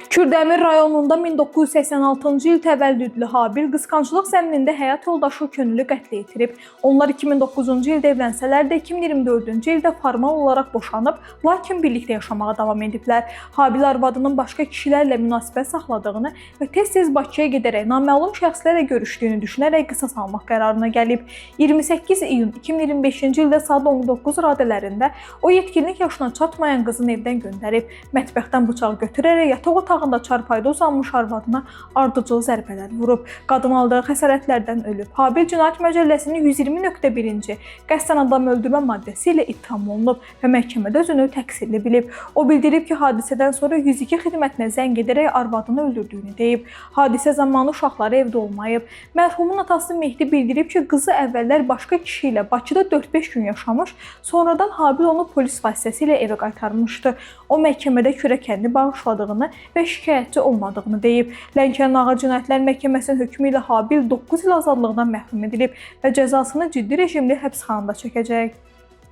Kürdəmir rayonunda 1986-cı il təvəllüdlü Habil qısqanclıq zəminində həyat yoldaşı könüllü qətlə yetirib. Onlar 2009-cu ildə evlənsələr də 2024-cü ildə formal olaraq boşanıb, lakin birlikdə yaşamağa davam ediblər. Habil arvadının başqa kişilərlə münasibət saxladığını və tez-tez Bakıya gedərək naməlum şəxslərlə görüşdüyünü düşünərək qisas almaq qərarına gəlib. 28 iyun 2025-ci ildə saat 19 radələrində o yetkinlik yaşına çatmayan qızını evdən göndərib. Mətbəxdən bıçaq götürərək yataq otağında çarpayda uzanmış arvadına ardıcıl zərbələr vurub. Qadın aldığı xəsarətlərdən ölüb. Habil Cinayət Məcəlləsinin 120.1-ci qəsdən adam öldürmə maddəsi ilə ittiham olunub və məhkəmədə özünü təqsirli bilib. O bildirib ki, hadisədən sonra 102 xidmətinə zəng edərək arvadını öldürdüyünü deyib. Hadisə zamanı uşaqları evdə olmayıb. Mərhumun atası Mehdi bildirib ki, qızı əvvəllər başqa kişi ilə Bakıda 4-5 gün yaşamış, sonradan Habil onu polis vasitəsilə evə qaytarmışdı. O məhkəmədə kürəkənini bağışladığını və şikayətçi olmadığını deyib. Lənkəran Ağır Cinayətlər Məhkəməsinin hökmü ilə Habil 9 il azadlıqdan məhrum edilib və cəzasını ciddi rejimli həbsxanada çəkəcək.